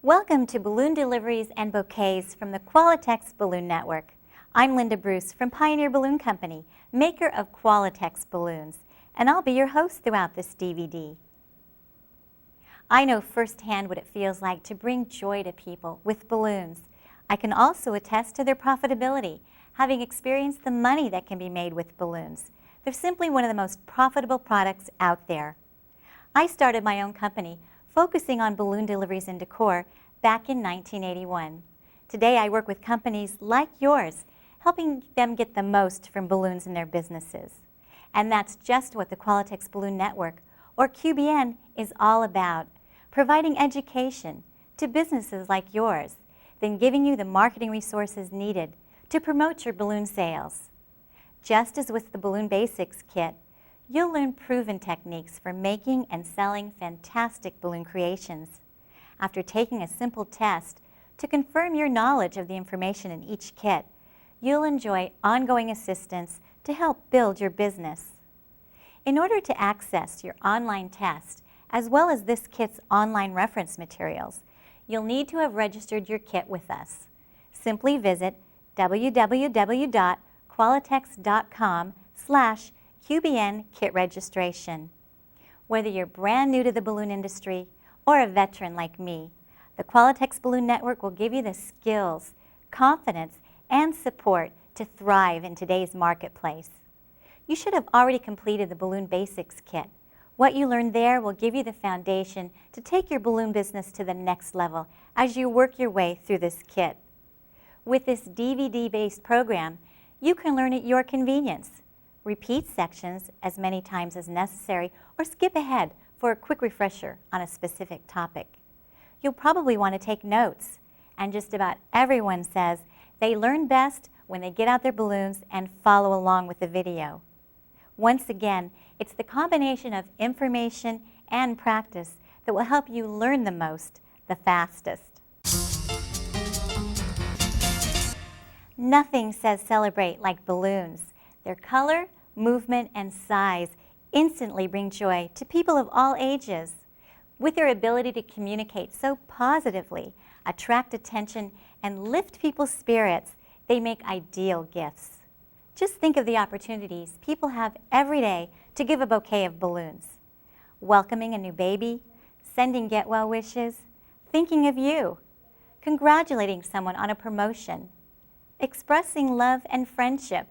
Welcome to Balloon Deliveries and Bouquets from the Qualitex Balloon Network. I'm Linda Bruce from Pioneer Balloon Company, maker of Qualitex balloons, and I'll be your host throughout this DVD. I know firsthand what it feels like to bring joy to people with balloons. I can also attest to their profitability, having experienced the money that can be made with balloons. They're simply one of the most profitable products out there. I started my own company focusing on balloon deliveries and decor back in 1981. Today I work with companies like yours, helping them get the most from balloons in their businesses. And that's just what the Qualitex Balloon Network, or QBN, is all about, providing education to businesses like yours, then giving you the marketing resources needed to promote your balloon sales. Just as with the Balloon Basics kit, you'll learn proven techniques for making and selling fantastic balloon creations. After taking a simple test to confirm your knowledge of the information in each kit, you'll enjoy ongoing assistance to help build your business. In order to access your online test, as well as this kit's online reference materials, you'll need to have registered your kit with us. Simply visit www.qualitex.com/QBN kit registration. Whether you're brand new to the balloon industry or a veteran like me, the Qualitex Balloon Network will give you the skills, confidence, and support to thrive in today's marketplace. You should have already completed the Balloon Basics kit. What you learn there will give you the foundation to take your balloon business to the next level as you work your way through this kit. With this DVD-based program, you can learn at your convenience. Repeat sections as many times as necessary, or skip ahead for a quick refresher on a specific topic. You'll probably want to take notes, and just about everyone says they learn best when they get out their balloons and follow along with the video. Once again, it's the combination of information and practice that will help you learn the most, the fastest. Nothing says celebrate like balloons. Their color, movement, and size instantly bring joy to people of all ages. With their ability to communicate so positively, attract attention, and lift people's spirits, they make ideal gifts. Just think of the opportunities people have every day to give a bouquet of balloons. Welcoming a new baby, sending get well wishes, thinking of you, congratulating someone on a promotion, expressing love and friendship,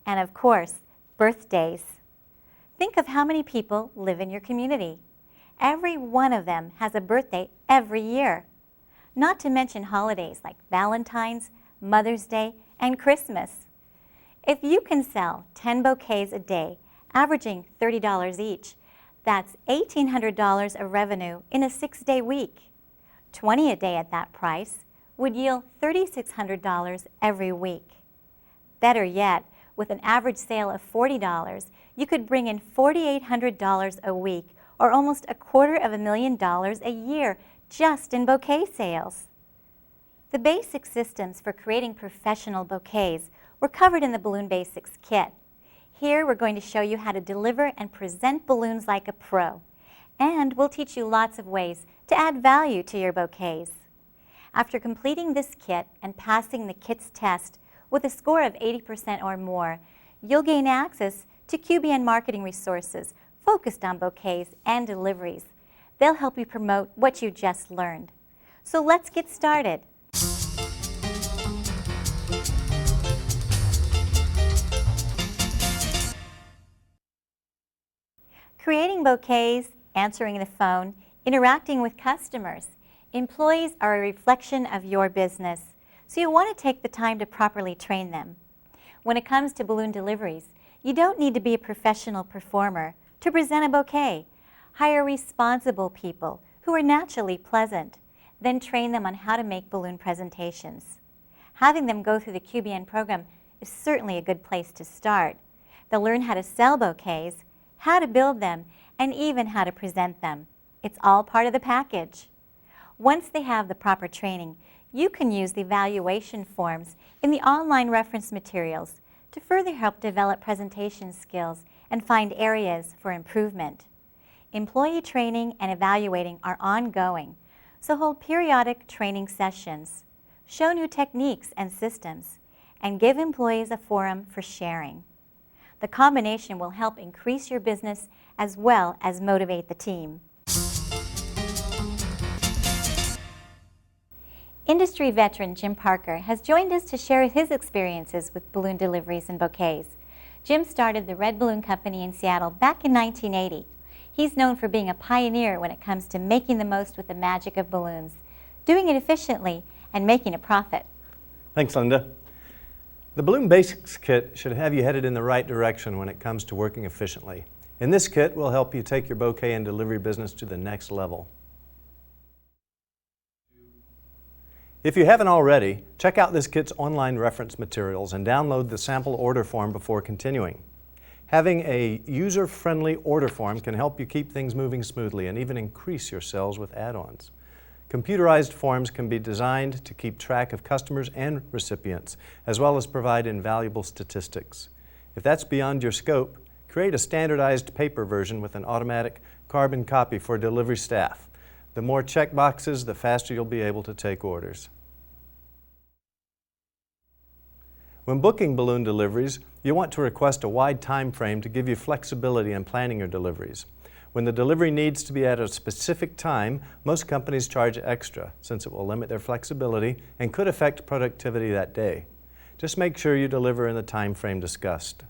and of course, birthdays. Think of how many people live in your community. Every one of them has a birthday every year. Not to mention holidays like Valentine's, Mother's Day, and Christmas. If you can sell 10 bouquets a day, averaging $30 each, that's $1,800 of revenue in a 6-day week. 20 a day at that price would yield $3,600 every week. Better yet, with an average sale of $40, you could bring in $4,800 a week, or almost $250,000 a year just in bouquet sales. The basic systems for creating professional bouquets were covered in the Balloon Basics kit. Here we're going to show you how to deliver and present balloons like a pro, and we'll teach you lots of ways to add value to your bouquets. After completing this kit and passing the kit's test with a score of 80% or more, you'll gain access to QBN marketing resources focused on bouquets and deliveries. They'll help you promote what you just learned. So let's get started. Creating bouquets, answering the phone, interacting with customers. Employees are a reflection of your business, so you'll want to take the time to properly train them. When it comes to balloon deliveries, you don't need to be a professional performer to present a bouquet. Hire responsible people who are naturally pleasant, then train them on how to make balloon presentations. Having them go through the QBN program is certainly a good place to start. They'll learn how to sell bouquets, how to build them, and even how to present them. It's all part of the package. Once they have the proper training, you can use the evaluation forms in the online reference materials to further help develop presentation skills and find areas for improvement. Employee training and evaluating are ongoing, So hold periodic training sessions, show new techniques and systems, and give employees a forum for sharing. The combination will help increase your business as well as motivate the team. Industry veteran Jim Parker has joined us to share his experiences with balloon deliveries and bouquets. Jim started the Red Balloon Company in Seattle back in 1980. He's known for being a pioneer when it comes to making the most with the magic of balloons, doing it efficiently, and making a profit. Thanks, Linda. The Balloon Basics Kit should have you headed in the right direction when it comes to working efficiently. In this kit, we'll help you take your bouquet and delivery business to the next level. If you haven't already, check out this kit's online reference materials and download the sample order form before continuing. Having a user-friendly order form can help you keep things moving smoothly and even increase your sales with add-ons. Computerized forms can be designed to keep track of customers and recipients, as well as provide invaluable statistics. If that's beyond your scope, create a standardized paper version with an automatic carbon copy for delivery staff. The more check boxes, the faster you'll be able to take orders. When booking balloon deliveries, you want to request a wide time frame to give you flexibility in planning your deliveries. When the delivery needs to be at a specific time, most companies charge extra, since it will limit their flexibility and could affect productivity that day. Just make sure you deliver in the time frame discussed.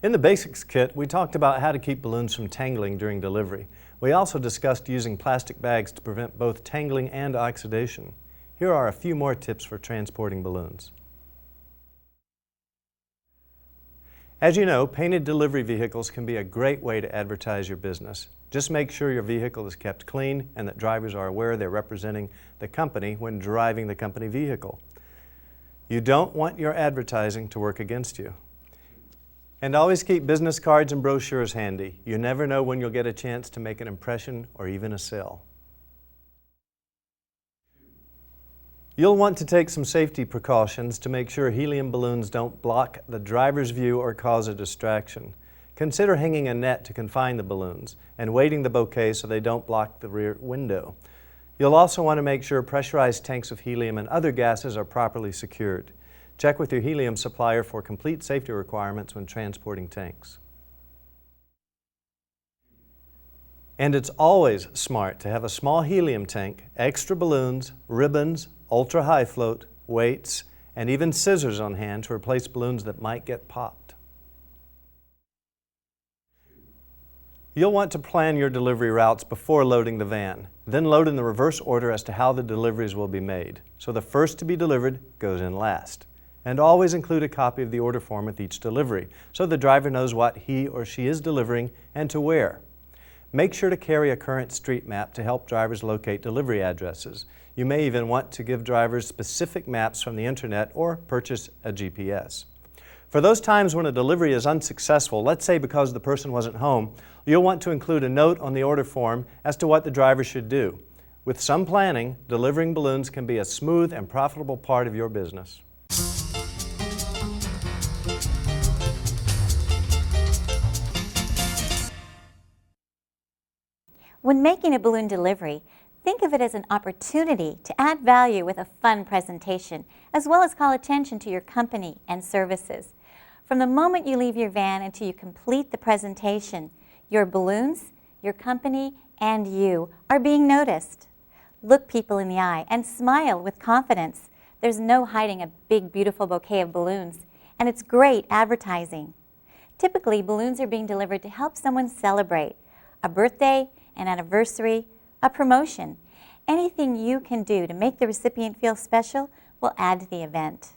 In the Basics Kit, we talked about how to keep balloons from tangling during delivery. We also discussed using plastic bags to prevent both tangling and oxidation. Here are a few more tips for transporting balloons. As you know, painted delivery vehicles can be a great way to advertise your business. Just make sure your vehicle is kept clean and that drivers are aware they're representing the company when driving the company vehicle. You don't want your advertising to work against you. And always keep business cards and brochures handy. You never know when you'll get a chance to make an impression or even a sale. You'll want to take some safety precautions to make sure helium balloons don't block the driver's view or cause a distraction. Consider hanging a net to confine the balloons and weighting the bouquet so they don't block the rear window. You'll also want to make sure pressurized tanks of helium and other gases are properly secured. Check with your helium supplier for complete safety requirements when transporting tanks. And it's always smart to have a small helium tank, extra balloons, ribbons, ultra-high float, weights, and even scissors on hand to replace balloons that might get popped. You'll want to plan your delivery routes before loading the van, then load in the reverse order as to how the deliveries will be made. So the first to be delivered goes in last. And always include a copy of the order form with each delivery, so the driver knows what he or she is delivering and to where. Make sure to carry a current street map to help drivers locate delivery addresses. You may even want to give drivers specific maps from the internet or purchase a GPS. For those times when a delivery is unsuccessful, let's say because the person wasn't home, you'll want to include a note on the order form as to what the driver should do. With some planning, delivering balloons can be a smooth and profitable part of your business. When making a balloon delivery, think of it as an opportunity to add value with a fun presentation, as well as call attention to your company and services. From the moment you leave your van until you complete the presentation, your balloons, your company, and you are being noticed. Look people in the eye and smile with confidence. There's no hiding a big, beautiful bouquet of balloons, and it's great advertising. Typically, balloons are being delivered to help someone celebrate a birthday, an anniversary, a promotion. Anything you can do to make the recipient feel special will add to the event.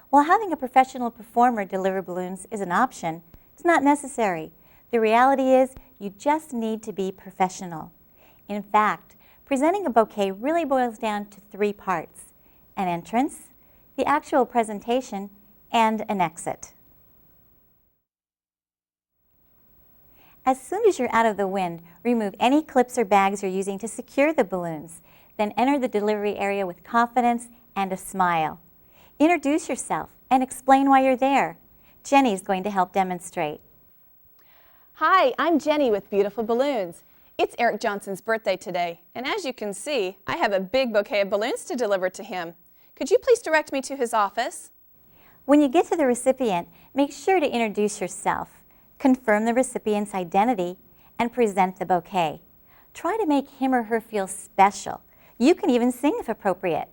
While having a professional performer deliver balloons is an option, it's not necessary. The reality is you just need to be professional. In fact, presenting a bouquet really boils down to 3 parts: an entrance, the actual presentation, and an exit. As soon as you're out of the wind, remove any clips or bags you're using to secure the balloons. Then enter the delivery area with confidence and a smile. Introduce yourself and explain why you're there. Jenny's going to help demonstrate. Hi, I'm Jenny with Beautiful Balloons. It's Eric Johnson's birthday today, and as you can see, I have a big bouquet of balloons to deliver to him. Could you please direct me to his office? When you get to the recipient, make sure to introduce yourself, confirm the recipient's identity, and present the bouquet. Try to make him or her feel special. You can even sing if appropriate.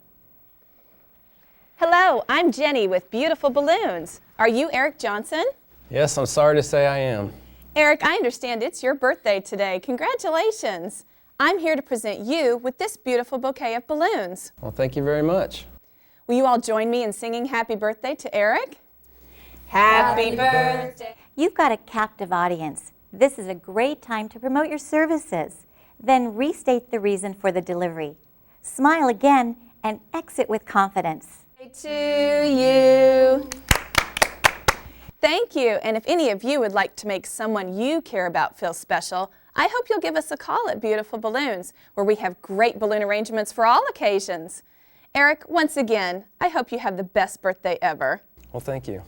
Hello, I'm Jenny with Beautiful Balloons. Are you Eric Johnson? Yes, I'm sorry to say I am. Eric, I understand it's your birthday today. Congratulations. I'm here to present you with this beautiful bouquet of balloons. Well, thank you very much. Will you all join me in singing happy birthday to Eric? Happy birthday. You've got a captive audience. This is a great time to promote your services. Then restate the reason for the delivery. Smile again and exit with confidence. To you. Thank you, and if any of you would like to make someone you care about feel special, I hope you'll give us a call at Beautiful Balloons, where we have great balloon arrangements for all occasions. Eric, once again, I hope you have the best birthday ever. Well, thank you.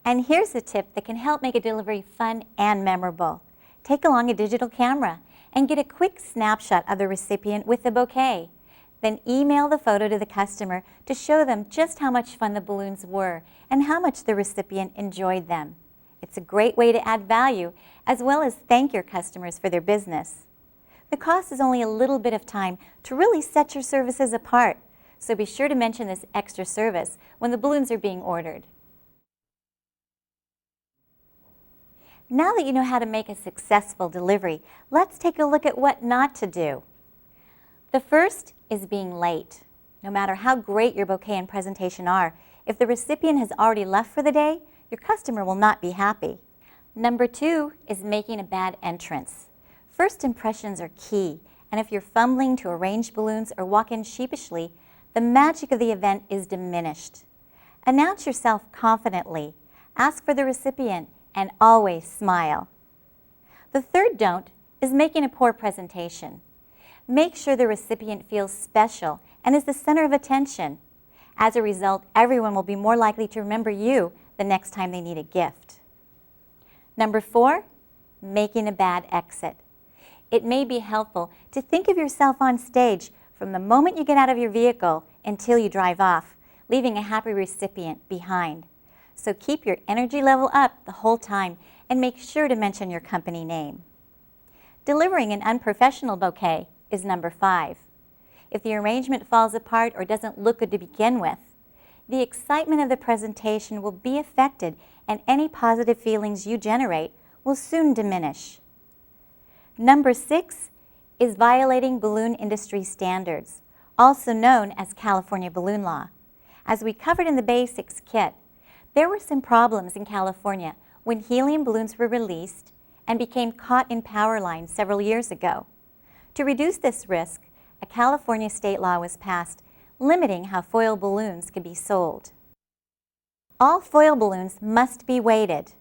And here's a tip that can help make a delivery fun and memorable. Take along a digital camera and get a quick snapshot of the recipient with the bouquet. Then email the photo to the customer to show them just how much fun the balloons were and how much the recipient enjoyed them. It's a great way to add value as well as thank your customers for their business. The cost is only a little bit of time to really set your services apart, so be sure to mention this extra service when the balloons are being ordered. Now that you know how to make a successful delivery, let's take a look at what not to do. The first is being late. No matter how great your bouquet and presentation are, if the recipient has already left for the day, your customer will not be happy. Number 2 is making a bad entrance. First impressions are key, and if you're fumbling to arrange balloons or walk in sheepishly, the magic of the event is diminished. Announce yourself confidently, ask for the recipient, and always smile. The third don't is making a poor presentation. Make sure the recipient feels special and is the center of attention. As a result, everyone will be more likely to remember you the next time they need a gift. Number 4, making a bad exit. It may be helpful to think of yourself on stage from the moment you get out of your vehicle until you drive off, leaving a happy recipient behind. So keep your energy level up the whole time and make sure to mention your company name. Delivering an unprofessional bouquet is number 5. If the arrangement falls apart or doesn't look good to begin with, the excitement of the presentation will be affected and any positive feelings you generate will soon diminish. Number 6 is violating balloon industry standards, also known as California balloon law. As we covered in the basics kit, there were some problems in California when helium balloons were released and became caught in power lines several years ago. To reduce this risk, a California state law was passed limiting how foil balloons could be sold. All foil balloons must be weighted.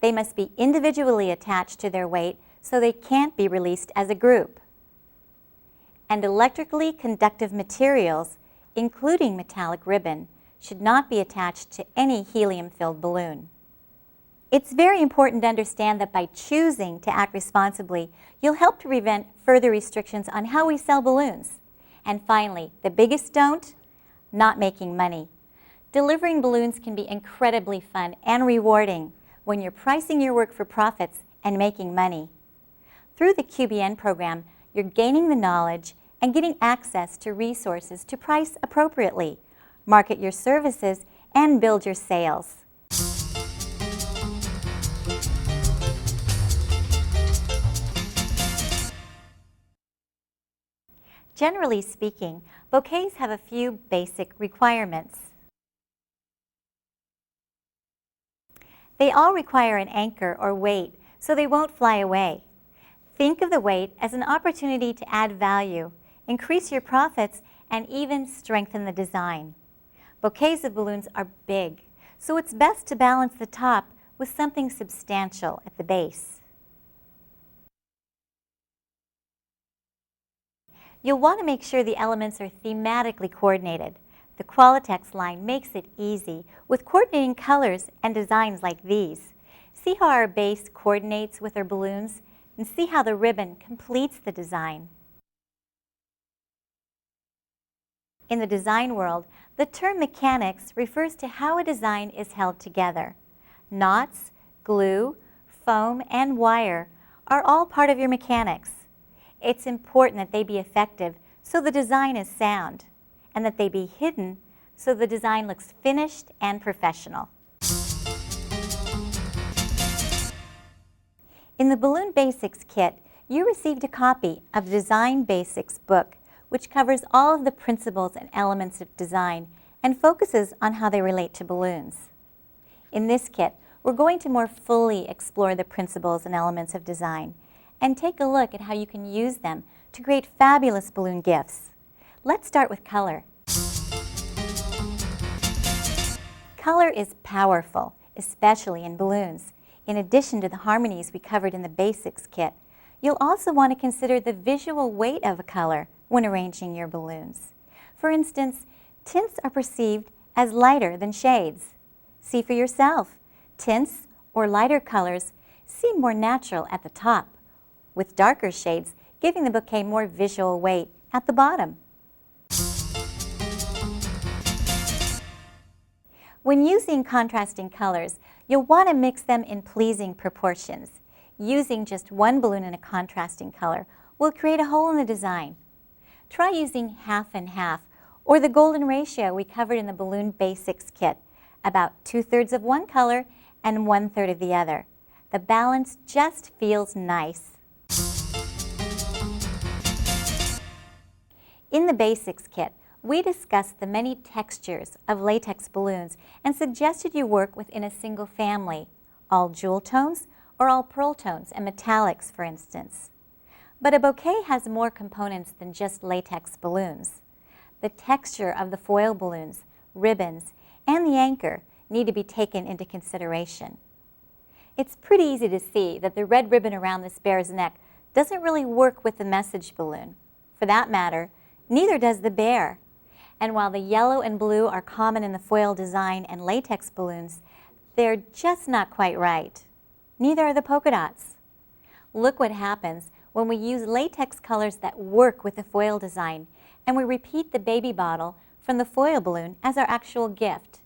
They must be individually attached to their weight so they can't be released as a group. And electrically conductive materials, including metallic ribbon, should not be attached to any helium-filled balloon. It's very important to understand that by choosing to act responsibly, you'll help to prevent further restrictions on how we sell balloons. And finally, the biggest don't, not making money. Delivering balloons can be incredibly fun and rewarding when you're pricing your work for profits and making money. Through the QBN program, you're gaining the knowledge and getting access to resources to price appropriately, market your services, and build your sales. Generally speaking, bouquets have a few basic requirements. They all require an anchor or weight so they won't fly away. Think of the weight as an opportunity to add value, increase your profits, and even strengthen the design. Bouquets of balloons are big, so it's best to balance the top with something substantial at the base. You'll want to make sure the elements are thematically coordinated. The Qualitex line makes it easy with coordinating colors and designs like these. See how our base coordinates with our balloons? and see how the ribbon completes the design. In the design world, the term mechanics refers to how a design is held together. Knots, glue, foam, and wire are all part of your mechanics. It's important that they be effective so the design is sound, and that they be hidden so the design looks finished and professional. In the Balloon Basics kit, you received a copy of the Design Basics book, which covers all of the principles and elements of design and focuses on how they relate to balloons. In this kit, we're going to more fully explore the principles and elements of design and take a look at how you can use them to create fabulous balloon gifts. Let's start with color. Color is powerful, especially in balloons. In addition to the harmonies we covered in the Basics kit, you'll also want to consider the visual weight of a color when arranging your balloons. For instance, tints are perceived as lighter than shades. See for yourself. Tints or lighter colors seem more natural at the top, with darker shades giving the bouquet more visual weight at the bottom. When using contrasting colors, you'll want to mix them in pleasing proportions. Using just one balloon in a contrasting color will create a hole in the design. Try using half and half, or the golden ratio we covered in the Balloon Basics kit, about 2/3 of one color and 1/3 of the other. The balance just feels nice. In the Basics kit, we discussed the many textures of latex balloons and suggested you work within a single family, all jewel tones or all pearl tones and metallics, for instance. But a bouquet has more components than just latex balloons. The texture of the foil balloons, ribbons, and the anchor need to be taken into consideration. It's pretty easy to see that the red ribbon around this bear's neck doesn't really work with the message balloon. For that matter, neither does the bear. And while the yellow and blue are common in the foil design and latex balloons, they're just not quite right. Neither are the polka dots. Look what happens when we use latex colors that work with the foil design and we repeat the baby bottle from the foil balloon as our actual gift.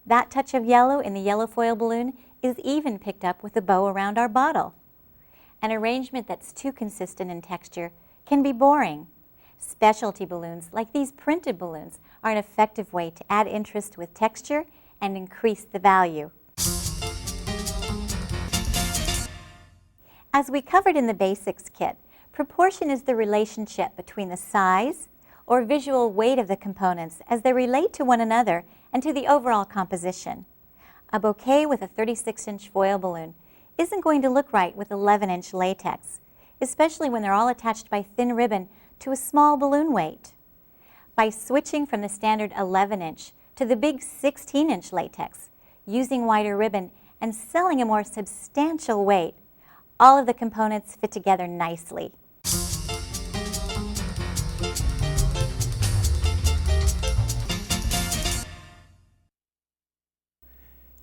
That touch of yellow in the yellow foil balloon is even picked up with the bow around our bottle. An arrangement that's too consistent in texture can be boring. Specialty balloons, like these printed balloons, are an effective way to add interest with texture and increase the value. As we covered in the Basics kit, proportion is the relationship between the size or visual weight of the components as they relate to one another and to the overall composition. A bouquet with a 36-inch foil balloon isn't going to look right with 11-inch latex, especially when they're all attached by thin ribbon to a small balloon weight. By switching from the standard 11-inch to the big 16-inch latex, using wider ribbon, and selling a more substantial weight, all of the components fit together nicely.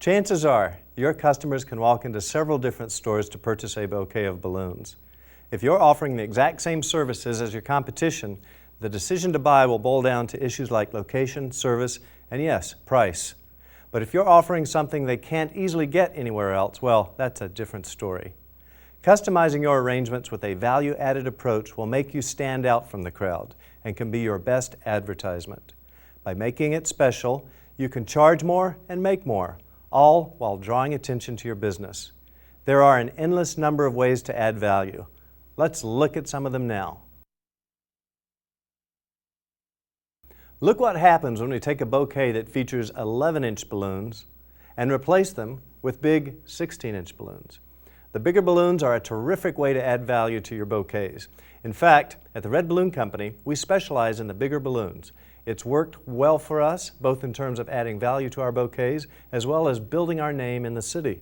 Chances are your customers can walk into several different stores to purchase a bouquet of balloons. If you're offering the exact same services as your competition, the decision to buy will boil down to issues like location, service, and yes, price. But if you're offering something they can't easily get anywhere else, well, that's a different story. Customizing your arrangements with a value-added approach will make you stand out from the crowd and can be your best advertisement. By making it special, you can charge more and make more, all while drawing attention to your business. There are an endless number of ways to add value. Let's look at some of them now. Look what happens when we take a bouquet that features 11-inch balloons and replace them with big 16-inch balloons. The bigger balloons are a terrific way to add value to your bouquets. In fact, at the Red Balloon Company, we specialize in the bigger balloons. It's worked well for us, both in terms of adding value to our bouquets as well as building our name in the city.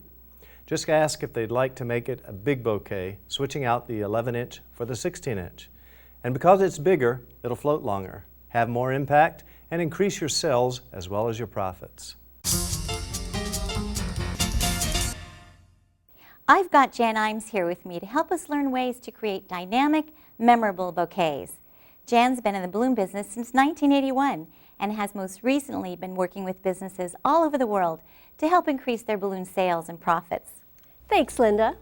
Just ask if they'd like to make it a big bouquet, switching out the 11-inch for the 16-inch. And because it's bigger, it'll float longer, have more impact, and increase your sales as well as your profits. I've got Jan Imes here with me to help us learn ways to create dynamic, memorable bouquets. Jan's been in the balloon business since 1981 and has most recently been working with businesses all over the world to help increase their balloon sales and profits. Thanks, Linda.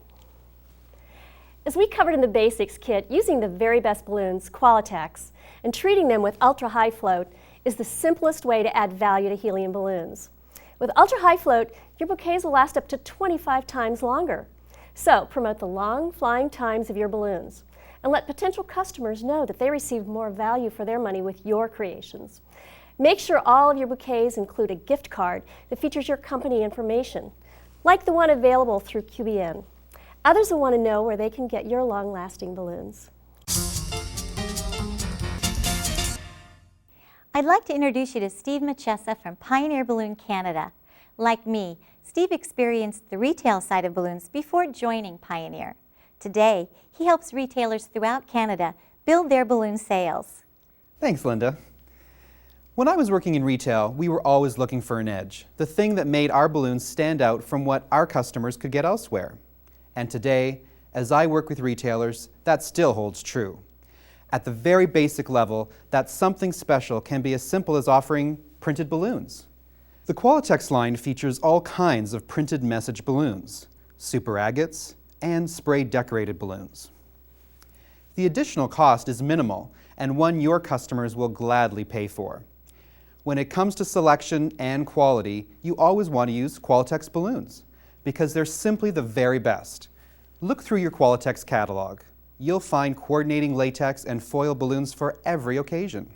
As we covered in the basics kit, using the very best balloons, Qualitex, and treating them with ultra-high float is the simplest way to add value to helium balloons. With ultra-high float, your bouquets will last up to 25 times longer. So promote the long flying times of your balloons and let potential customers know that they receive more value for their money with your creations. Make sure all of your bouquets include a gift card that features your company information, like the one available through QBN. Others will want to know where they can get your long-lasting balloons. I'd like to introduce you to Steve Machessa from Pioneer Balloon Canada. Like me, Steve experienced the retail side of balloons before joining Pioneer. Today, he helps retailers throughout Canada build their balloon sales. Thanks, Linda. When I was working in retail, we were always looking for an edge, the thing that made our balloons stand out from what our customers could get elsewhere. And today, as I work with retailers, that still holds true. At the very basic level, that something special can be as simple as offering printed balloons. The Qualitex line features all kinds of printed message balloons, super agates, and spray-decorated balloons. The additional cost is minimal and one your customers will gladly pay for. When it comes to selection and quality, you always want to use Qualitex balloons because they're simply the very best. Look through your Qualitex catalog. You'll find coordinating latex and foil balloons for every occasion.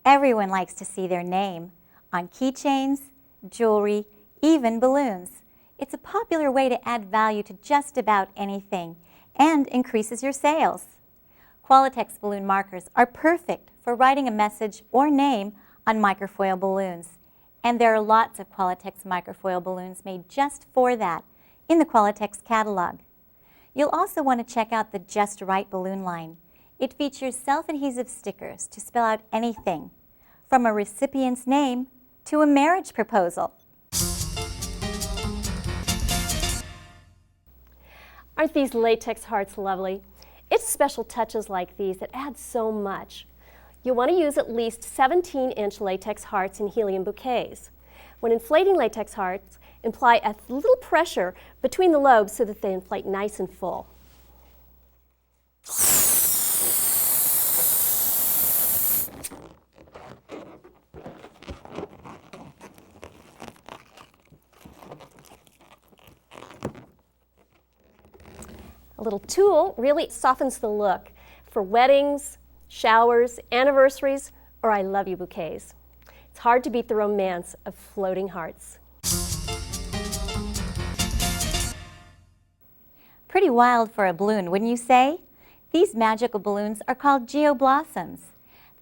Everyone likes to see their name on keychains, jewelry, even balloons. It's a popular way to add value to just about anything and increases your sales. Qualitex balloon markers are perfect for writing a message or name on microfoil balloons. And there are lots of Qualitex microfoil balloons made just for that in the Qualitex catalog. You'll also want to check out the Just Right balloon line. It features self-adhesive stickers to spell out anything, from a recipient's name to a marriage proposal. Aren't these latex hearts lovely? It's special touches like these that add so much. You'll want to use at least 17-inch latex hearts in helium bouquets. When inflating latex hearts, apply a little pressure between the lobes so that they inflate nice and full. A little tulle really softens the look for weddings, showers, anniversaries, or I love you bouquets. It's hard to beat the romance of floating hearts. Pretty wild for a balloon, wouldn't you say? These magical balloons are called geoblossoms.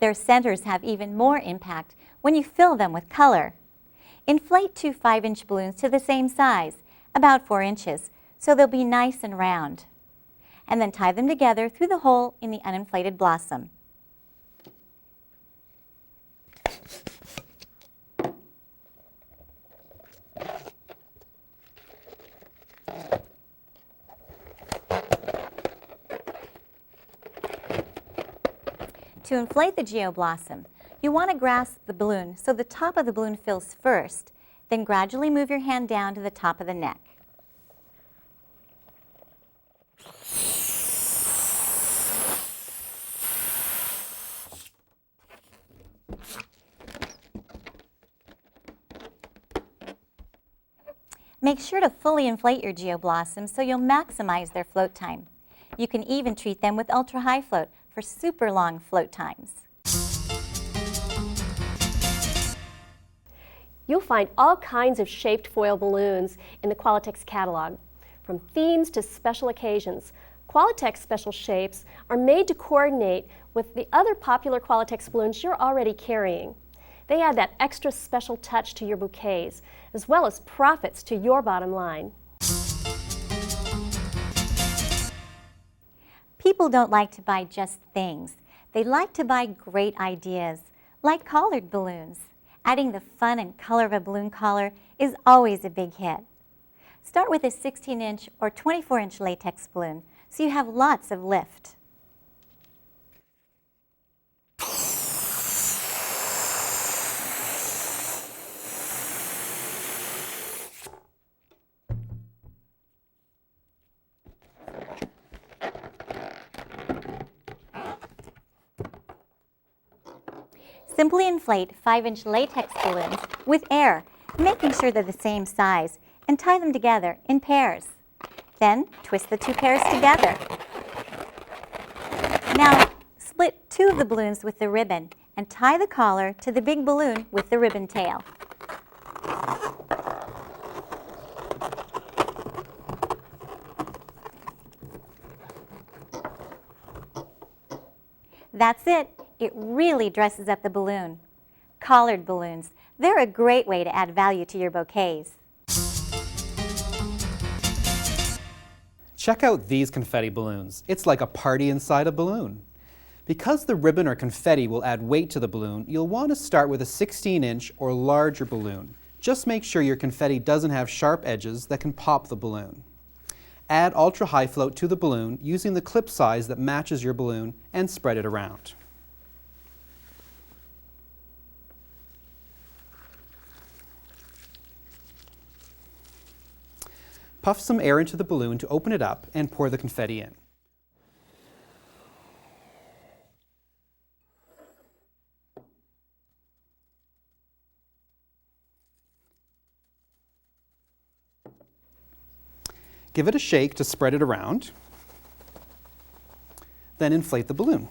Their centers have even more impact when you fill them with color. Inflate 2 5-inch balloons to the same size, about 4 inches, so they'll be nice and round. And then tie them together through the hole in the uninflated blossom. To inflate the geoblossom, you want to grasp the balloon so the top of the balloon fills first, then gradually move your hand down to the top of the neck. Make sure to fully inflate your geoblossoms so you'll maximize their float time. You can even treat them with ultra-high float for super long float times. You'll find all kinds of shaped foil balloons in the Qualitex catalog, from themes to special occasions. Qualitex special shapes are made to coordinate with the other popular Qualitex balloons you're already carrying. They add that extra special touch to your bouquets, as well as profits to your bottom line. People don't like to buy just things. They like to buy great ideas, like collared balloons. Adding the fun and color of a balloon collar is always a big hit. Start with a 16-inch or 24-inch latex balloon so you have lots of lift. Simply inflate 5-inch latex balloons with air, making sure they're the same size, and tie them together in pairs. Then twist the two pairs together. Now split 2 of the balloons with the ribbon and tie the collar to the big balloon with the ribbon tail. That's it. It really dresses up the balloon. Collared balloons. They're a great way to add value to your bouquets. Check out these confetti balloons. It's like a party inside a balloon. Because the ribbon or confetti will add weight to the balloon, you'll want to start with a 16-inch or larger balloon. Just make sure your confetti doesn't have sharp edges that can pop the balloon. Add ultra-high float to the balloon using the clip size that matches your balloon and spread it around. Puff some air into the balloon to open it up and pour the confetti in. Give it a shake to spread it around. Then inflate the balloon.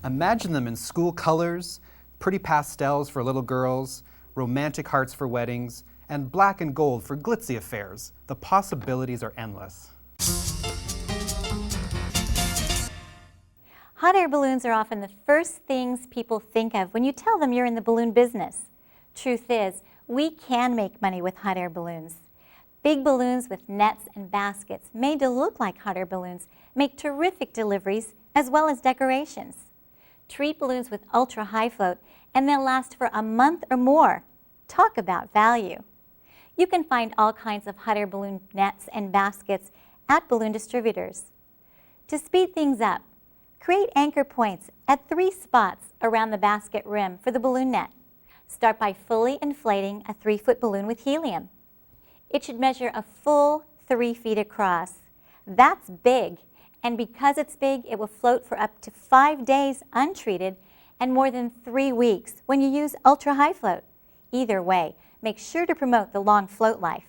Imagine them in school colors, pretty pastels for little girls, romantic hearts for weddings, and black and gold for glitzy affairs. The possibilities are endless. Hot air balloons are often the first things people think of when you tell them you're in the balloon business. Truth is, we can make money with hot air balloons. Big balloons with nets and baskets made to look like hot air balloons make terrific deliveries as well as decorations. Treat balloons with ultra-high float and they'll last for a month or more. Talk about value. You can find all kinds of hot air balloon nets and baskets at balloon distributors. To speed things up, create anchor points at 3 spots around the basket rim for the balloon net. Start by fully inflating a 3-foot balloon with helium. It should measure a full 3 feet across. That's big, and because it's big, it will float for up to 5 days untreated and more than 3 weeks when you use ultra-high float. Either way, make sure to promote the long float life.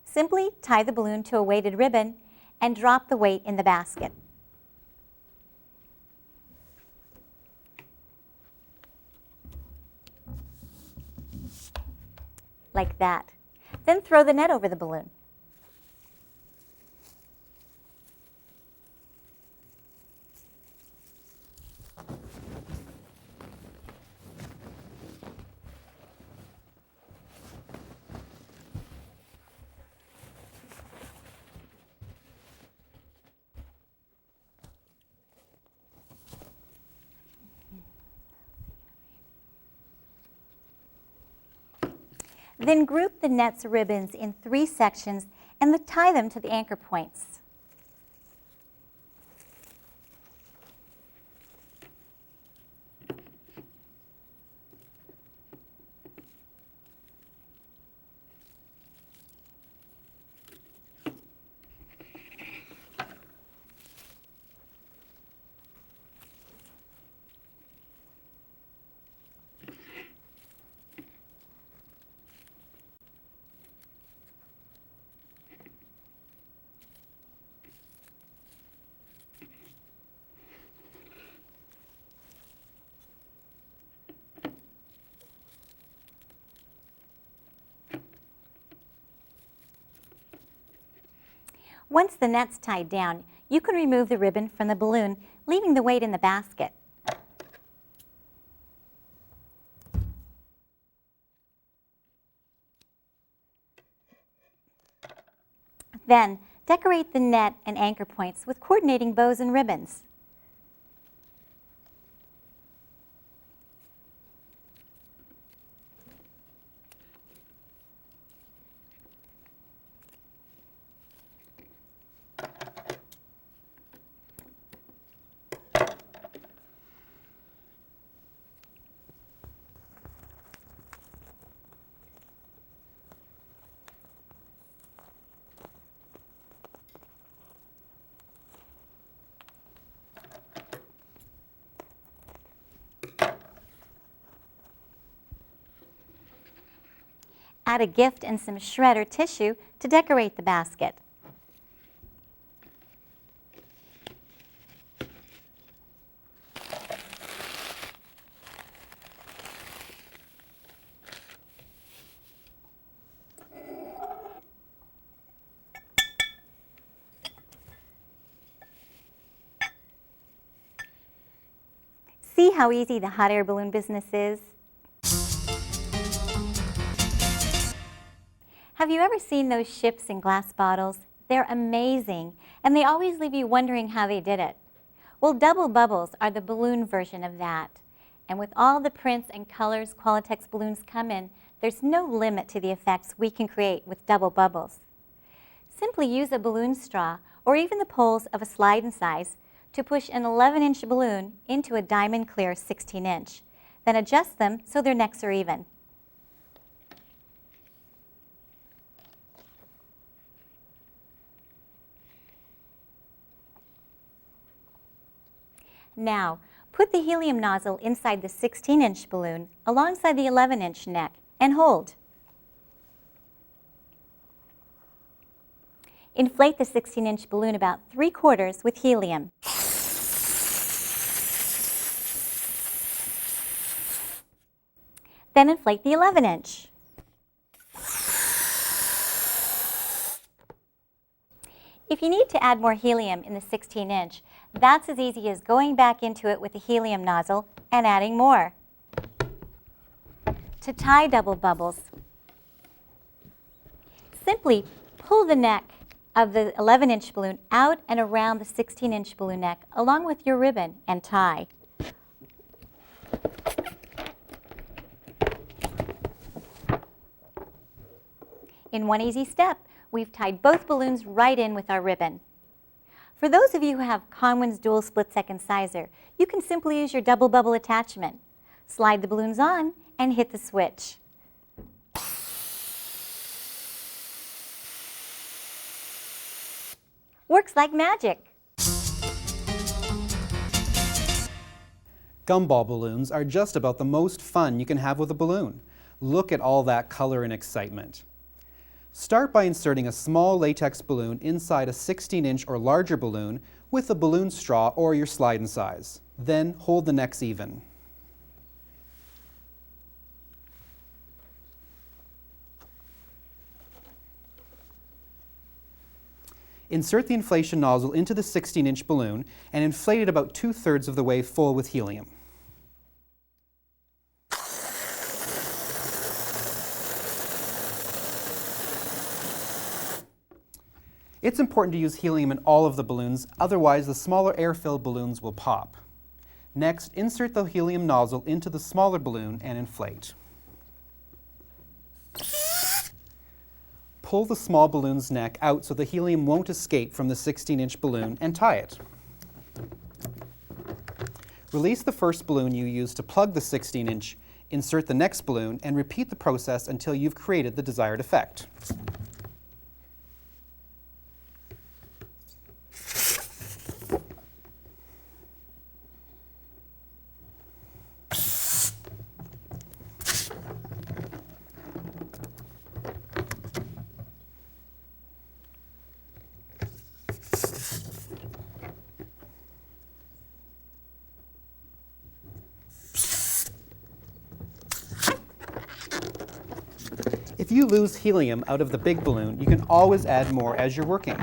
Simply tie the balloon to a weighted ribbon and drop the weight in the basket. Like that. Then throw the net over the balloon. Then group the net's ribbons in 3 sections and tie them to the anchor points. Once the net's tied down, you can remove the ribbon from the balloon, leaving the weight in the basket. Then, decorate the net and anchor points with coordinating bows and ribbons. Add a gift and some shredder tissue to decorate the basket. See how easy the hot air balloon business is? Have you ever seen those ships in glass bottles? They're amazing, and they always leave you wondering how they did it. Well, double bubbles are the balloon version of that. And with all the prints and colors Qualitex balloons come in, there's no limit to the effects we can create with double bubbles. Simply use a balloon straw or even the poles of a slide and size to push an 11-inch balloon into a diamond clear 16-inch. Then adjust them so their necks are even. Now, put the helium nozzle inside the 16-inch balloon alongside the 11-inch neck and hold. Inflate the 16-inch balloon about 3/4 with helium. Then inflate the 11-inch. If you need to add more helium in the 16-inch, that's as easy as going back into it with a helium nozzle and adding more. To tie double bubbles, simply pull the neck of the 11-inch balloon out and around the 16-inch balloon neck along with your ribbon and tie. In one easy step, we've tied both balloons right in with our ribbon. For those of you who have Conwin's dual split-second sizer, you can simply use your double bubble attachment. Slide the balloons on and hit the switch. Works like magic. Gumball balloons are just about the most fun you can have with a balloon. Look at all that color and excitement. Start by inserting a small latex balloon inside a 16-inch or larger balloon with a balloon straw or your slide and size. Then hold the necks even. Insert the inflation nozzle into the 16-inch balloon and inflate it about 2/3 of the way full with helium. It's important to use helium in all of the balloons, otherwise the smaller air-filled balloons will pop. Next, insert the helium nozzle into the smaller balloon and inflate. Pull the small balloon's neck out so the helium won't escape from the 16-inch balloon and tie it. Release the first balloon you used to plug the 16-inch, insert the next balloon, and repeat the process until you've created the desired effect. If you lose helium out of the big balloon, you can always add more as you're working.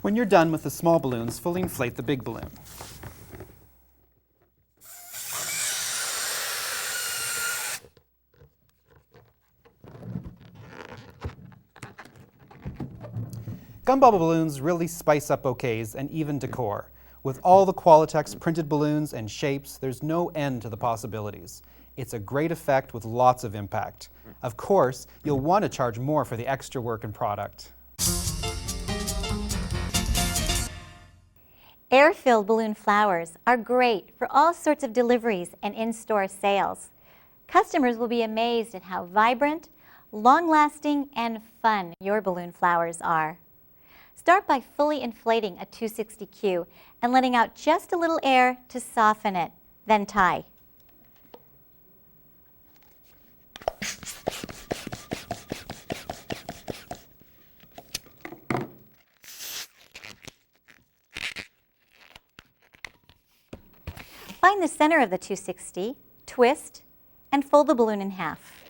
When you're done with the small balloons, fully inflate the big balloon. Gumball balloons really spice up bouquets and even decor. With all the Qualitex printed balloons and shapes, there's no end to the possibilities. It's a great effect with lots of impact. Of course, you'll want to charge more for the extra work and product. Air-filled balloon flowers are great for all sorts of deliveries and in-store sales. Customers will be amazed at how vibrant, long-lasting, and fun your balloon flowers are. Start by fully inflating a 260Q and letting out just a little air to soften it, then tie. Find the center of the 260, twist, and fold the balloon in half.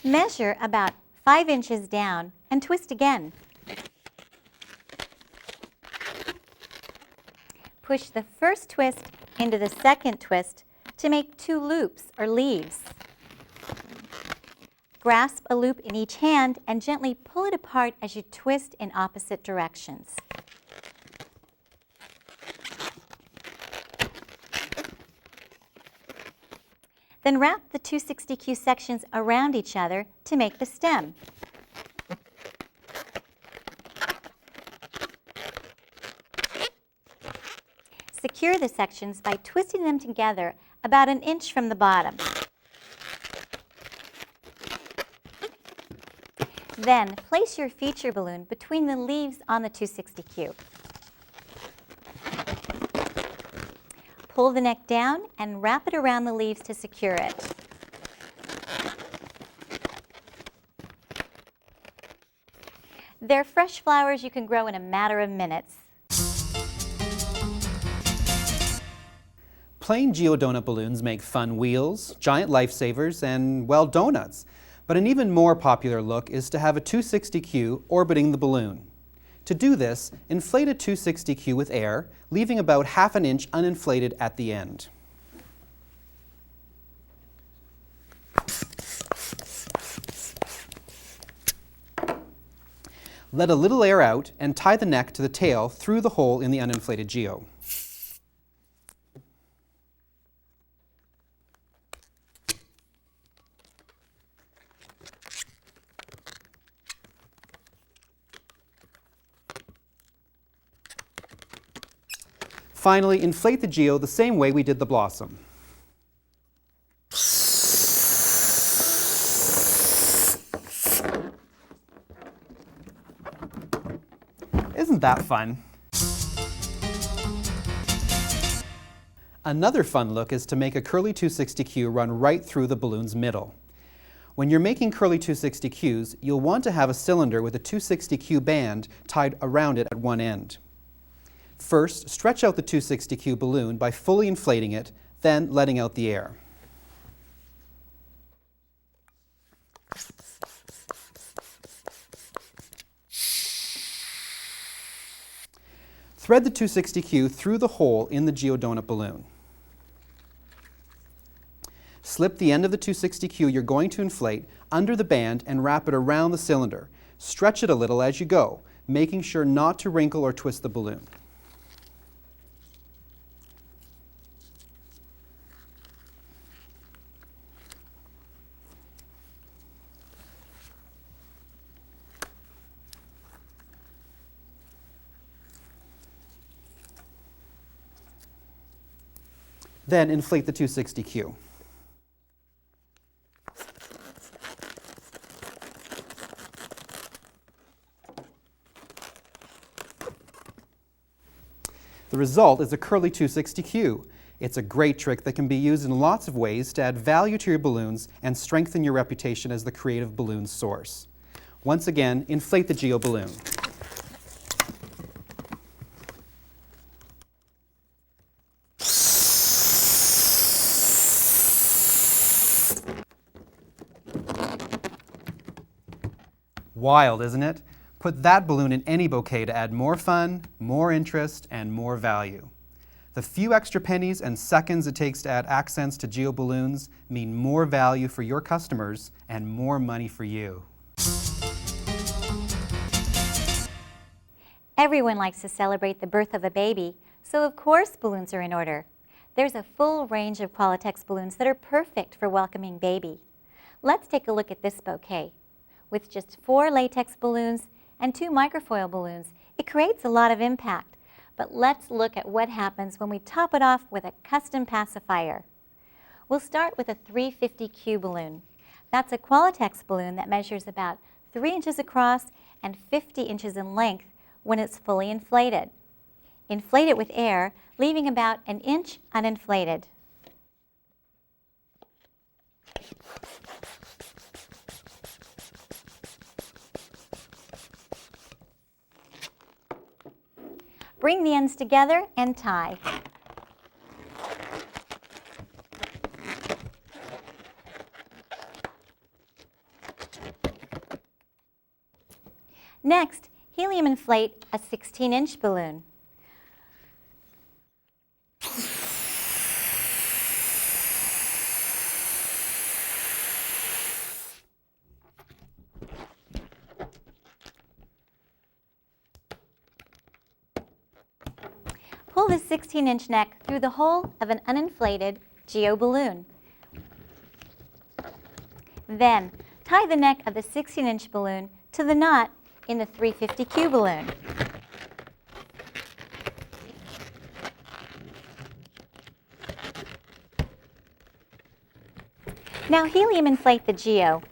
Measure about 5 inches down and twist again. Push the first twist into the second twist to make 2 loops or leaves. Grasp a loop in each hand and gently pull it apart as you twist in opposite directions. Then wrap the 260Q sections around each other to make the stem. Secure the sections by twisting them together about 1 inch from the bottom. Then place your feature balloon between the leaves on the 260Q. Pull the neck down and wrap it around the leaves to secure it. They're fresh flowers you can grow in a matter of minutes. Plain geodonut balloons make fun wheels, giant lifesavers, and, well, donuts. But an even more popular look is to have a 260Q orbiting the balloon. To do this, inflate a 260Q with air, leaving about ½ an inch uninflated at the end. Let a little air out and tie the neck to the tail through the hole in the uninflated geo. Finally, inflate the geo the same way we did the blossom. Isn't that fun? Another fun look is to make a curly 260Q run right through the balloon's middle. When you're making curly 260Qs, you'll want to have a cylinder with a 260Q band tied around it at one end. First, stretch out the 260Q balloon by fully inflating it, then letting out the air. Thread the 260Q through the hole in the geodonut balloon. Slip the end of the 260Q you're going to inflate under the band and wrap it around the cylinder. Stretch it a little as you go, making sure not to wrinkle or twist the balloon. Then inflate the 260Q. The result is a curly 260Q. It's a great trick that can be used in lots of ways to add value to your balloons and strengthen your reputation as the creative balloon source. Once again, inflate the geo balloon. Wild, isn't it? Put that balloon in any bouquet to add more fun, more interest, and more value. The few extra pennies and seconds it takes to add accents to geo balloons mean more value for your customers and more money for you. Everyone likes to celebrate the birth of a baby, so of course balloons are in order. There's a full range of Qualitex balloons that are perfect for welcoming baby. Let's take a look at this bouquet. With just 4 latex balloons and 2 microfoil balloons, it creates a lot of impact. But let's look at what happens when we top it off with a custom pacifier. We'll start with a 350Q balloon. That's a Qualitex balloon that measures about 3 inches across and 50 inches in length when it's fully inflated. Inflate it with air, leaving about an inch uninflated. Bring the ends together and tie. Next, helium inflate a 16-inch balloon. Pull the 16-inch neck through the hole of an uninflated geo balloon. Then, tie the neck of the 16-inch balloon to the knot in the 350Q balloon. Now helium inflate the geo.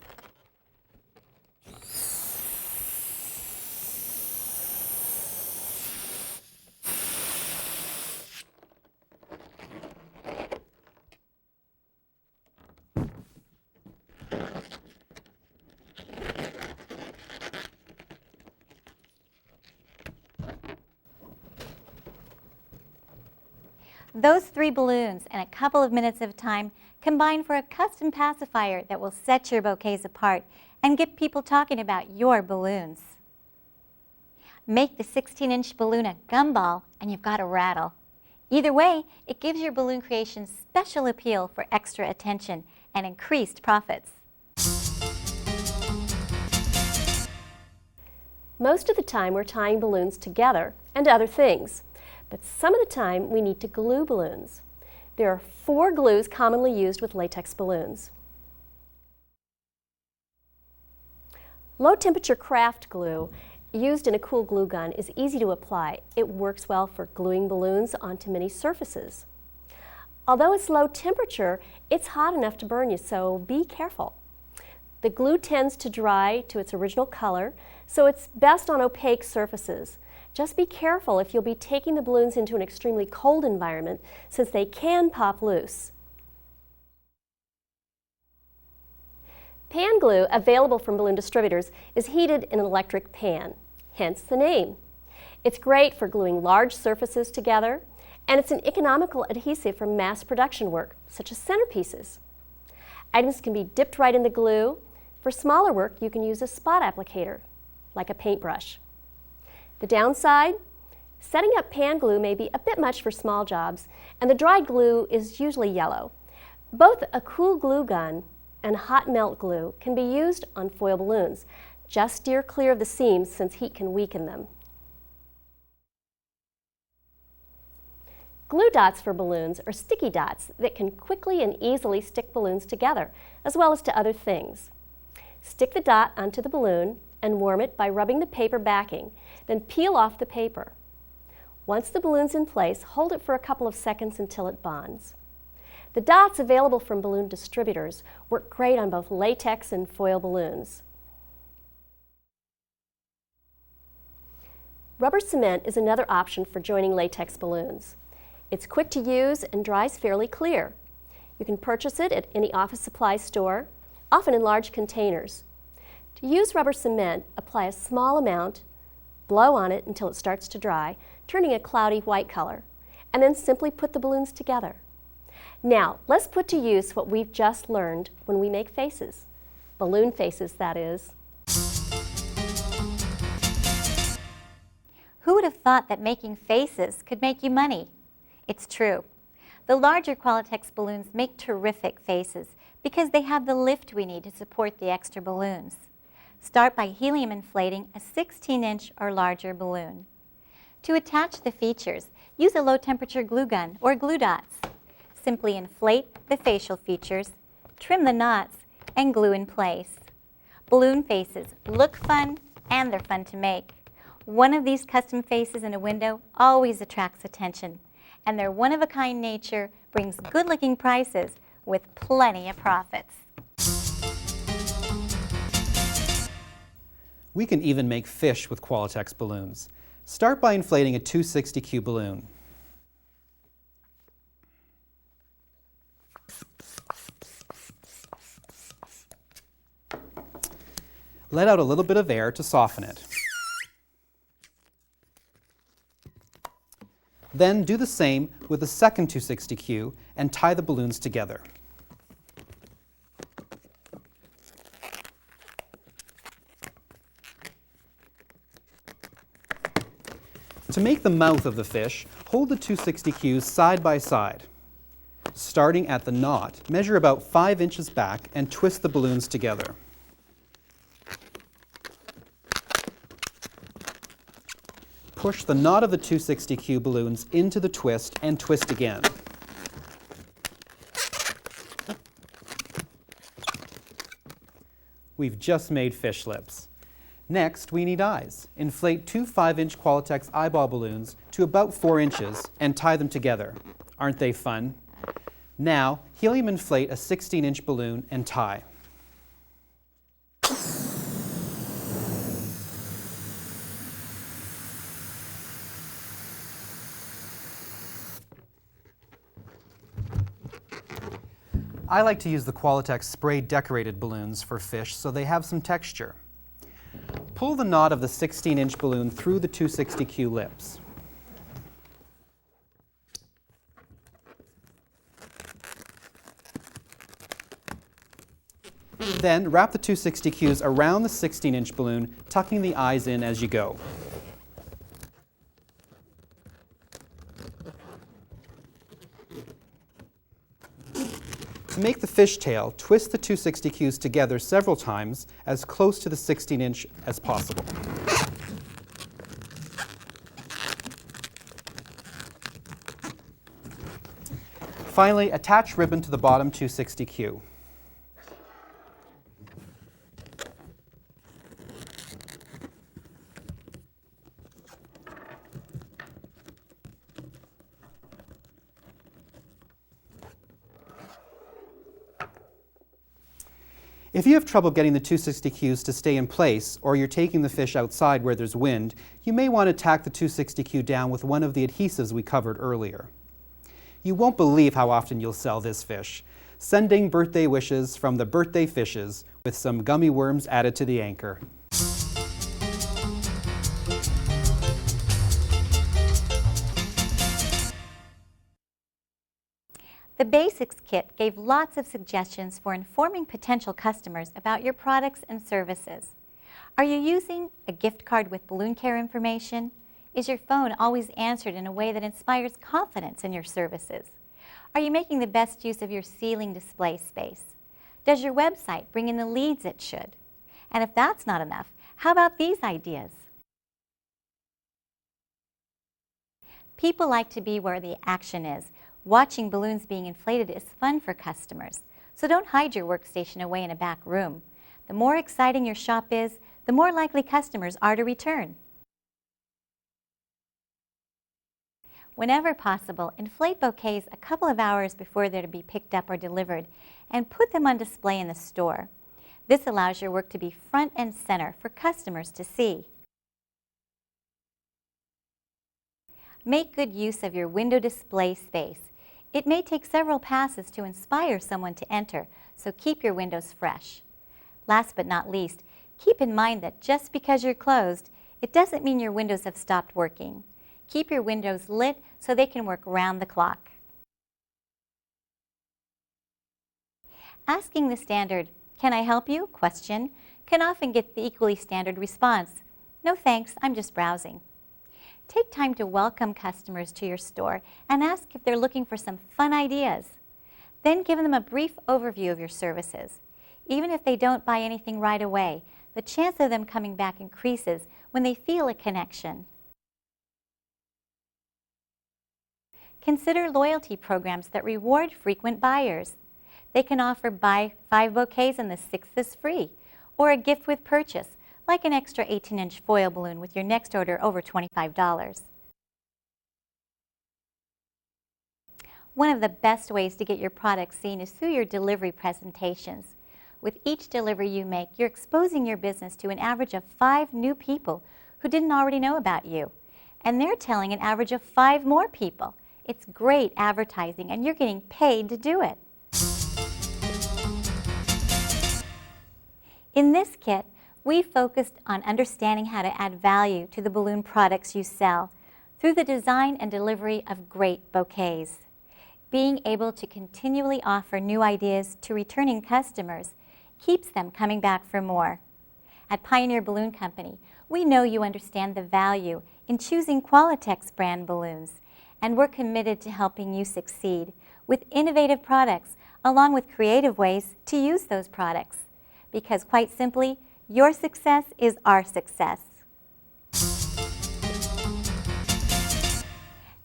Those 3 balloons and a couple of minutes of time combine for a custom pacifier that will set your bouquets apart and get people talking about your balloons. Make the 16-inch balloon a gumball and you've got a rattle. Either way, it gives your balloon creation special appeal for extra attention and increased profits. Most of the time we're tying balloons together and other things, but some of the time we need to glue balloons. There are 4 glues commonly used with latex balloons. Low temperature craft glue used in a cool glue gun is easy to apply. It works well for gluing balloons onto many surfaces. Although it's low temperature, it's hot enough to burn you, so be careful. The glue tends to dry to its original color, so it's best on opaque surfaces. Just be careful if you'll be taking the balloons into an extremely cold environment, since they can pop loose. Pan glue, available from balloon distributors, is heated in an electric pan, hence the name. It's great for gluing large surfaces together, and it's an economical adhesive for mass production work, such as centerpieces. Items can be dipped right in the glue. For smaller work, you can use a spot applicator, like a paintbrush. The downside? Setting up pan glue may be a bit much for small jobs, and the dry glue is usually yellow. Both a cool glue gun and hot melt glue can be used on foil balloons. Just steer clear of the seams since heat can weaken them. Glue dots for balloons are sticky dots that can quickly and easily stick balloons together, as well as to other things. Stick the dot onto the balloon and warm it by rubbing the paper backing, then peel off the paper. Once the balloon's in place, hold it for a couple of seconds until it bonds. The dots available from balloon distributors work great on both latex and foil balloons. Rubber cement is another option for joining latex balloons. It's quick to use and dries fairly clear. You can purchase it at any office supply store, often in large containers. To use rubber cement, apply a small amount, blow on it until it starts to dry, turning a cloudy white color, and then simply put the balloons together. Now, let's put to use what we've just learned when we make faces. Balloon faces, that is. Who would have thought that making faces could make you money? It's true. The larger Qualitex balloons make terrific faces because they have the lift we need to support the extra balloons. Start by helium inflating a 16-inch or larger balloon. To attach the features, use a low-temperature glue gun or glue dots. Simply inflate the facial features, trim the knots, and glue in place. Balloon faces look fun and they're fun to make. One of these custom faces in a window always attracts attention, and their one-of-a-kind nature brings good-looking prices with plenty of profits. We can even make fish with Qualitex balloons. Start by inflating a 260Q balloon. Let out a little bit of air to soften it. Then do the same with the second 260Q and tie the balloons together. To make the mouth of the fish, hold the 260Qs side by side. Starting at the knot, measure about 5 inches back and twist the balloons together. Push the knot of the 260Q balloons into the twist and twist again. We've just made fish lips. Next, we need eyes. Inflate two 5-inch Qualitex eyeball balloons to about 4 inches and tie them together. Aren't they fun? Now, helium inflate a 16-inch balloon and tie. I like to use the Qualitex spray decorated balloons for fish so they have some texture. Pull the knot of the 16-inch balloon through the 260Q lips. Then wrap the 260Qs around the 16-inch balloon, tucking the eyes in as you go. To make the fishtail, twist the 260Qs together several times as close to the 16-inch as possible. Finally, attach ribbon to the bottom 260Q. If you have trouble getting the 260Qs to stay in place, or you're taking the fish outside where there's wind, you may want to tack the 260Q down with one of the adhesives we covered earlier. You won't believe how often you'll sell this fish. Sending birthday wishes from the birthday fishes with some gummy worms added to the anchor. The Basics Kit gave lots of suggestions for informing potential customers about your products and services. Are you using a gift card with balloon care information? Is your phone always answered in a way that inspires confidence in your services? Are you making the best use of your ceiling display space? Does your website bring in the leads it should? And if that's not enough, how about these ideas? People like to be where the action is. Watching balloons being inflated is fun for customers, so don't hide your workstation away in a back room. The more exciting your shop is, the more likely customers are to return. Whenever possible, inflate bouquets a couple of hours before they're to be picked up or delivered, and put them on display in the store. This allows your work to be front and center for customers to see. Make good use of your window display space. It may take several passes to inspire someone to enter, so keep your windows fresh. Last but not least, keep in mind that just because you're closed, it doesn't mean your windows have stopped working. Keep your windows lit so they can work round the clock. Asking the standard, "Can I help you?" question can often get the equally standard response, "No thanks, I'm just browsing." Take time to welcome customers to your store and ask if they're looking for some fun ideas. Then give them a brief overview of your services. Even if they don't buy anything right away, the chance of them coming back increases when they feel a connection. Consider loyalty programs that reward frequent buyers. They can offer buy 5 bouquets and the 6th is free, or a gift with purchase, like an extra 18-inch foil balloon with your next order over $25. One of the best ways to get your products seen is through your delivery presentations. With each delivery you make, you're exposing your business to an average of 5 new people who didn't already know about you. And they're telling an average of 5 more people. It's great advertising, and you're getting paid to do it. In this kit, we focused on understanding how to add value to the balloon products you sell through the design and delivery of great bouquets. Being able to continually offer new ideas to returning customers keeps them coming back for more. At Pioneer Balloon Company, we know you understand the value in choosing Qualitex brand balloons, and we're committed to helping you succeed with innovative products along with creative ways to use those products. Because quite simply, your success is our success.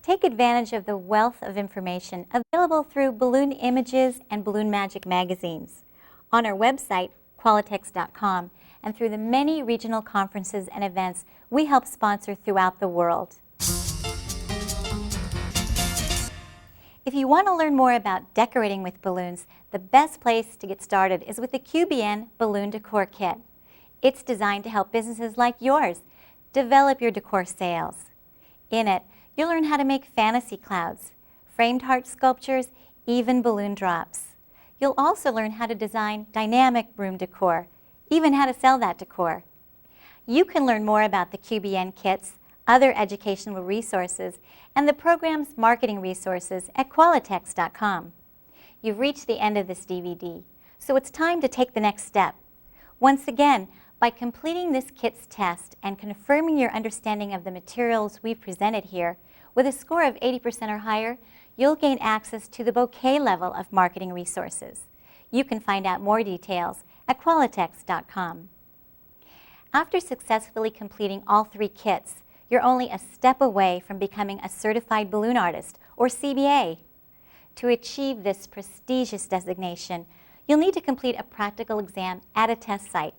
Take advantage of the wealth of information available through Balloon Images and Balloon Magic magazines, on our website, Qualitex.com, and through the many regional conferences and events we help sponsor throughout the world. If you want to learn more about decorating with balloons, the best place to get started is with the QBN Balloon Decor Kit. It's designed to help businesses like yours develop your decor sales. In it, you'll learn how to make fantasy clouds, framed heart sculptures, even balloon drops. You'll also learn how to design dynamic room decor, even how to sell that decor. You can learn more about the QBN kits, other educational resources, and the program's marketing resources at Qualitex.com. You've reached the end of this DVD, so it's time to take the next step. Once again, by completing this kit's test and confirming your understanding of the materials we've presented here, with a score of 80% or higher, you'll gain access to the bouquet level of marketing resources. You can find out more details at Qualitex.com. After successfully completing all 3 kits, you're only a step away from becoming a Certified Balloon Artist, or CBA. To achieve this prestigious designation, you'll need to complete a practical exam at a test site,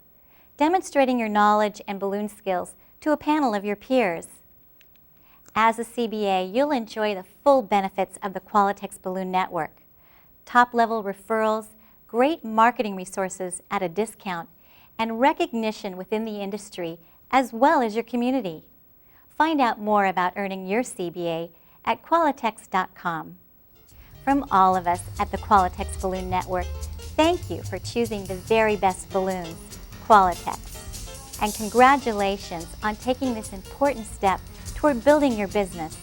demonstrating your knowledge and balloon skills to a panel of your peers. As a CBA, you'll enjoy the full benefits of the Qualitex Balloon Network: top-level referrals, great marketing resources at a discount, and recognition within the industry as well as your community. Find out more about earning your CBA at Qualitex.com. From all of us at the Qualitex Balloon Network, thank you for choosing the very best balloons, Qualitex. And congratulations on taking this important step toward building your business.